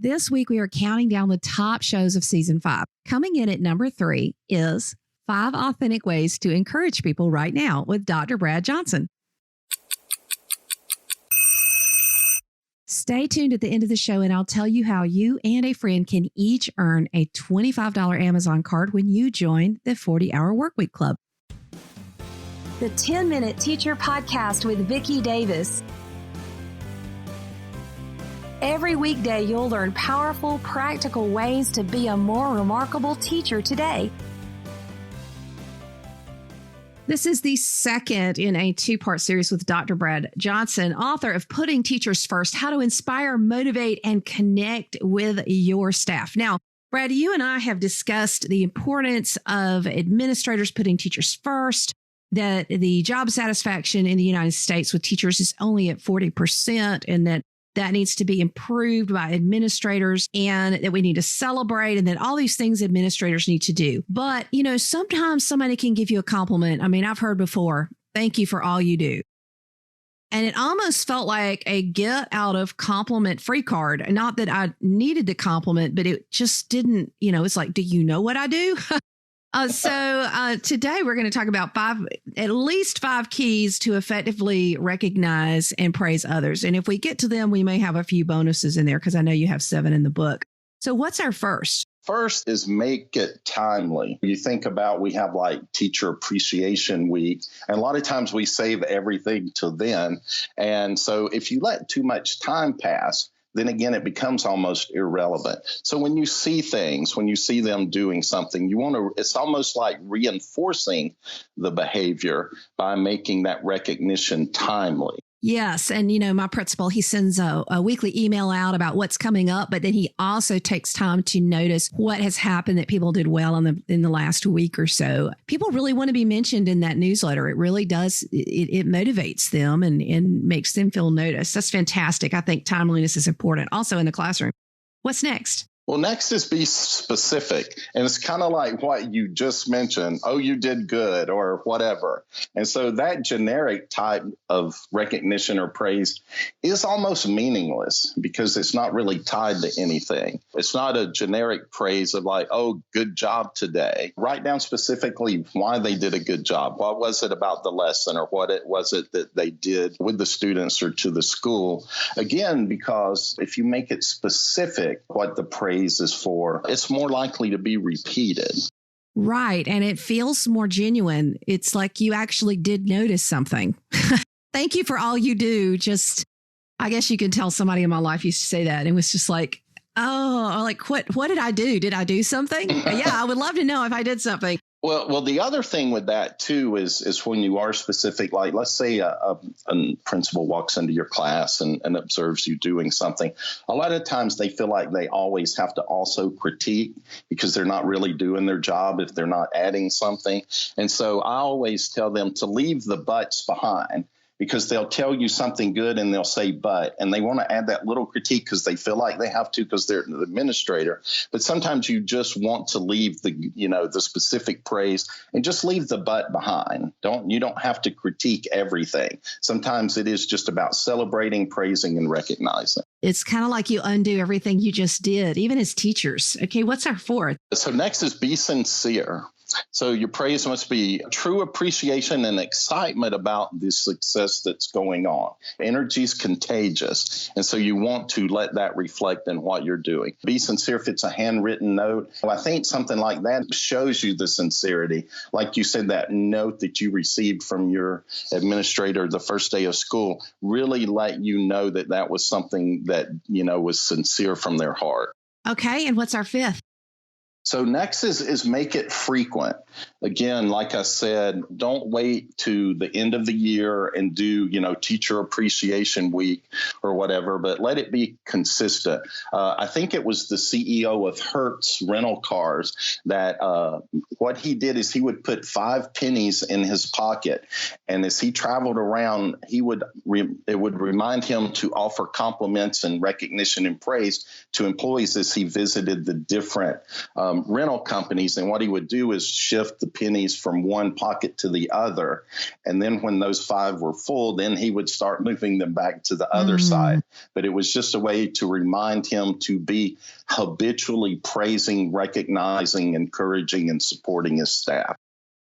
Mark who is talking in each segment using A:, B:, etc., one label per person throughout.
A: This week, we are counting down the top shows of season 5. Coming in at number 3 is 5 Authentic Ways to Encourage People Right Now with Dr. Brad Johnson. Stay tuned at the end of the show, and I'll tell you how you and a friend can each earn a $25 Amazon card when you join the 40-Hour Workweek Club.
B: The 10-Minute Teacher Podcast with Vicki Davis. Every weekday, you'll learn powerful, practical ways to be a more remarkable teacher today.
A: This is the second in a 2-part series with Dr. Brad Johnson, author of Putting Teachers First, How to Inspire, Motivate, and Connect with Your Staff. Now, Brad, you and I have discussed the importance of administrators putting teachers first, that the job satisfaction in the United States with teachers is only at 40%, and that needs to be improved by administrators, and that we need to celebrate, and that all these things administrators need to do. But, sometimes somebody can give you a compliment. I mean, I've heard before, thank you for all you do. And it almost felt like a get out of compliment free card. Not that I needed the compliment, but it just didn't, it's like, do you know what I do? So today we're going to talk about at least 5 keys to effectively recognize and praise others. And if we get to them, we may have a few bonuses in there because I know you have 7 in the book. So what's our first?
C: First is make it timely. You think about, we have like Teacher Appreciation Week, and a lot of times we save everything till then. And so if you let too much time pass, then again, it becomes almost irrelevant. So when you see things, when you see them doing something, it's almost like reinforcing the behavior by making that recognition timely.
A: Yes. And, my principal, he sends a weekly email out about what's coming up, but then he also takes time to notice what has happened that people did well in the last week or so. People really want to be mentioned in that newsletter. It really does. It motivates them and makes them feel noticed. That's fantastic. I think timeliness is important also in the classroom. What's next?
C: Well, next is be specific. And it's kind of like what you just mentioned. Oh, you did good or whatever. And so that generic type of recognition or praise is almost meaningless because it's not really tied to anything. It's not a generic praise of like, oh, good job today. Write down specifically why they did a good job. What was it about the lesson, or what was it that they did with the students or to the school? Again, because if you make it specific what the praise is for, it's more likely to be repeated.
A: Right. And it feels more genuine. It's like you actually did notice something. Thank you for all you do. I guess you can tell somebody in my life used to say that. It was just like, oh, like what did I do? Did I do something? Yeah, I would love to know if I did something.
C: Well, the other thing with that, too, is when you are specific, like let's say a principal walks into your class and observes you doing something. A lot of times they feel like they always have to also critique because they're not really doing their job if they're not adding something. And so I always tell them to leave the buts behind, because they'll tell you something good and they'll say but, and they want to add that little critique because they feel like they have to because they're the administrator. But sometimes you just want to leave the specific praise and just leave the but behind. You don't have to critique everything. Sometimes it is just about celebrating, praising, and recognizing.
A: It's kind of like you undo everything you just did, even as teachers. Okay, what's our 4th?
C: So next is be sincere. So your praise must be true appreciation and excitement about the success that's going on. Energy is contagious, and so you want to let that reflect in what you're doing. Be sincere if it's a handwritten note. Well, I think something like that shows you the sincerity. Like you said, that note that you received from your administrator the first day of school really let you know that was something that, was sincere from their heart.
A: Okay, and what's our 5th?
C: So next is make it frequent. Again, like I said, don't wait to the end of the year and do, Teacher Appreciation Week or whatever, but let it be consistent. I think it was the CEO of Hertz rental cars that what he did is he would put 5 pennies in his pocket. And as he traveled around, it would remind him to offer compliments and recognition and praise to employees as he visited the different rental companies. And what he would do is shift the pennies from one pocket to the other. And then when those 5 were full, then he would start moving them back to the other side. But it was just a way to remind him to be habitually praising, recognizing, encouraging, and supporting his staff.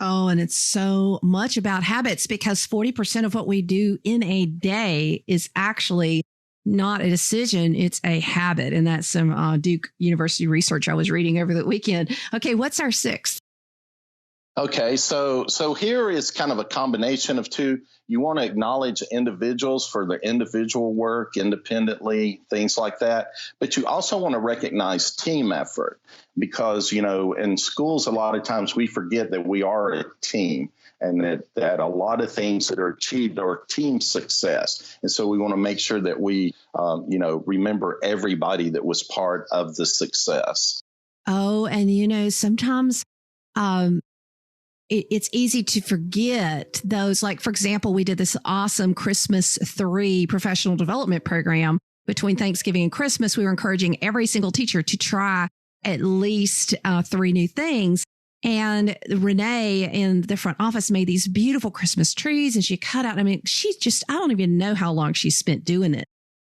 A: Oh, and it's so much about habits, because 40% of what we do in a day is actually not a decision, it's a habit. And that's some Duke University research I was reading over the weekend. Okay, what's our 6th?
C: Okay, so here is kind of a combination of two. You want to acknowledge individuals for their individual work independently, things like that. But you also want to recognize team effort, because, in schools, a lot of times we forget that we are a team, and that a lot of things that are achieved are team success. And so we want to make sure that we, remember everybody that was part of the success.
A: Oh, and sometimes it's easy to forget those. Like, for example, we did this awesome Christmas 3 professional development program between Thanksgiving and Christmas. We were encouraging every single teacher to try at least 3 new things. And Renee in the front office made these beautiful Christmas trees, and she cut out. I don't even know how long she spent doing it.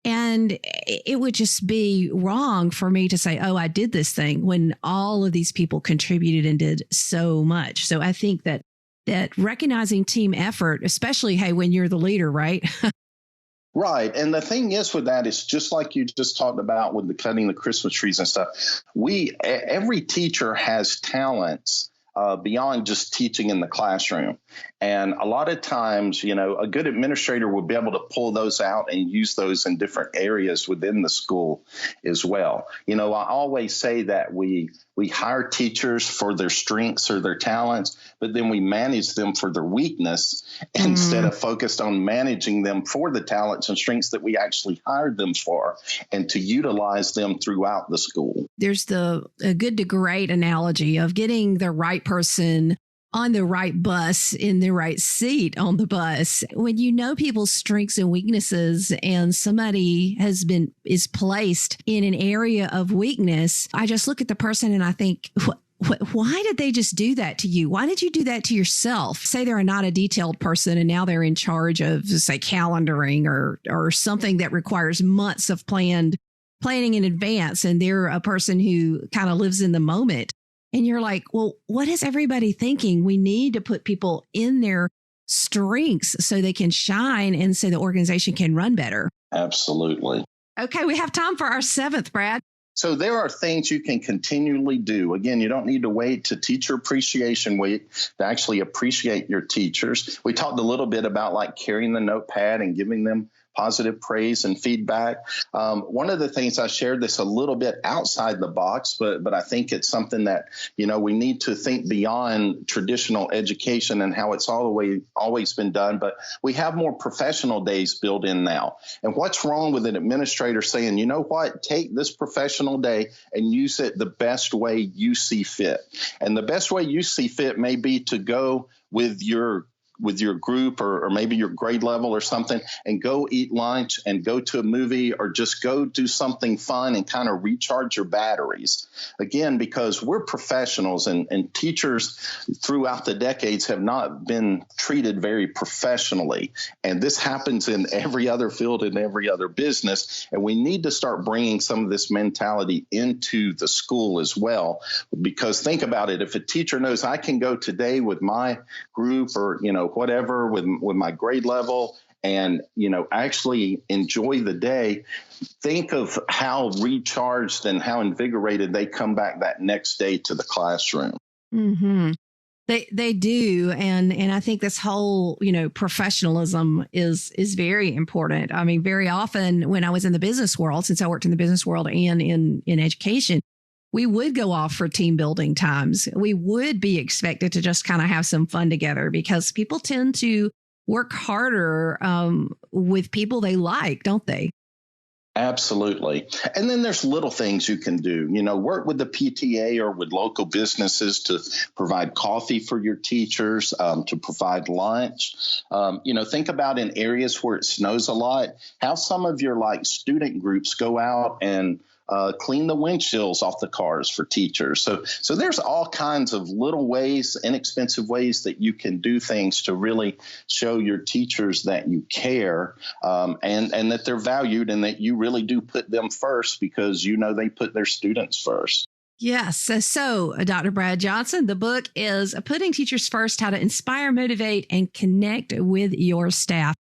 A: And it would just be wrong for me to say, oh, I did this thing, when all of these people contributed and did so much. So I think that recognizing team effort, especially, hey, when you're the leader, right?
C: Right. And the thing is with that is, just like you just talked about with the cutting the Christmas trees and stuff, every teacher has talents beyond just teaching in the classroom. And a lot of times, a good administrator will be able to pull those out and use those in different areas within the school as well. I always say that we hire teachers for their strengths or their talents, but then we manage them for their weakness instead of focused on managing them for the talents and strengths that we actually hired them for, and to utilize them throughout the school.
A: There's a good to great analogy of getting the right person on the right bus in the right seat on the bus. When you know people's strengths and weaknesses, and somebody is placed in an area of weakness, I just look at the person and I think, why did they just do that to you? Why did you do that to yourself? Say they're not a detailed person and now they're in charge of, say, calendaring or something that requires months of planning in advance, and they're a person who kind of lives in the moment. And you're like, well, what is everybody thinking? We need to put people in their strengths so they can shine and so the organization can run better.
C: Absolutely.
A: Okay, we have time for our 7th, Brad.
C: So there are things you can continually do. Again, you don't need to wait to Teacher Appreciation Week to actually appreciate your teachers. We talked a little bit about like carrying the notepad and giving them positive praise and feedback. One of the things, I shared this a little bit outside the box, but I think it's something that, we need to think beyond traditional education and how it's always been done. But we have more professional days built in now. And what's wrong with an administrator saying, you know what, take this professional day and use it the best way you see fit. And the best way you see fit may be to go with your group or maybe your grade level or something, and go eat lunch and go to a movie, or just go do something fun and kind of recharge your batteries. Again, because we're professionals, and teachers throughout the decades have not been treated very professionally. And this happens in every other field and every other business. And we need to start bringing some of this mentality into the school as well. Because think about it, if a teacher knows I can go today with my group or, whatever with my grade level and, actually enjoy the day, think of how recharged and how invigorated they come back that next day to the classroom.
A: Mm-hmm. They do. And I think this whole, professionalism is very important. I mean, very often when I was in the business world, since I worked in the business world and in education, we would go off for team building times. We would be expected to just kind of have some fun together, because people tend to work harder with people they like, don't they?
C: Absolutely. And then there's little things you can do, work with the PTA or with local businesses to provide coffee for your teachers, to provide lunch. Think about in areas where it snows a lot, how some of your student groups go out and clean the windshields off the cars for teachers. So there's all kinds of little ways, inexpensive ways that you can do things to really show your teachers that you care, and that they're valued, and that you really do put them first, because they put their students first.
A: Yes. So, Dr. Brad Johnson, the book is Putting Teachers First: How to Inspire, Motivate, and Connect with Your Staff.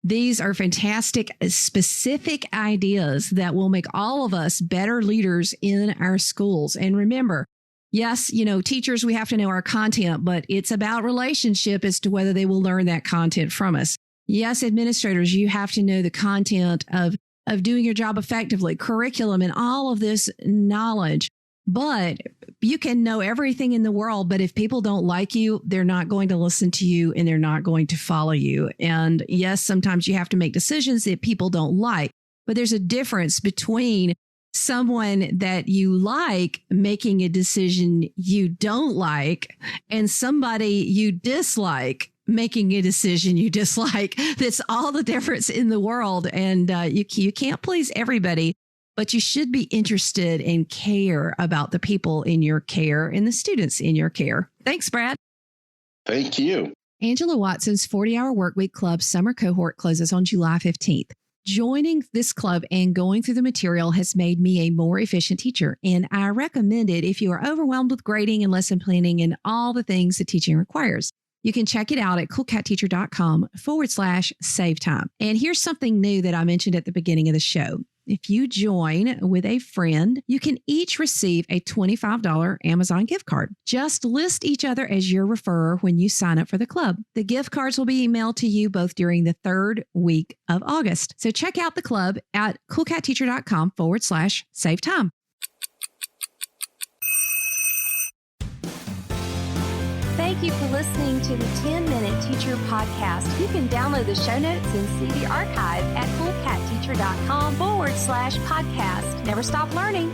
A: These are fantastic, specific ideas that will make all of us better leaders in our schools. And remember, yes, teachers, we have to know our content, but it's about relationship as to whether they will learn that content from us. Yes, administrators, you have to know the content of doing your job effectively, curriculum, and all of this knowledge. But you can know everything in the world, but if people don't like you, they're not going to listen to you, and they're not going to follow you. And yes, sometimes you have to make decisions that people don't like, but there's a difference between someone that you like making a decision you don't like, and somebody you dislike making a decision you dislike. That's all the difference in the world. And you can't please everybody, but you should be interested and care about the people in your care and the students in your care. Thanks, Brad.
C: Thank you.
A: Angela Watson's 40-Hour Workweek Club summer cohort closes on July 15th. Joining this club and going through the material has made me a more efficient teacher, and I recommend it if you are overwhelmed with grading and lesson planning and all the things that teaching requires. You can check it out at coolcatteacher.com/save time. And here's something new that I mentioned at the beginning of the show. If you join with a friend, you can each receive a $25 Amazon gift card. Just list each other as your referrer when you sign up for the club. The gift cards will be emailed to you both during the third week of August. So check out the club at coolcatteacher.com/save time.
B: Thank you for listening to the 10-Minute Teacher Podcast. You can download the show notes and see the archive at coolcatteacher.com/podcast. Never stop learning.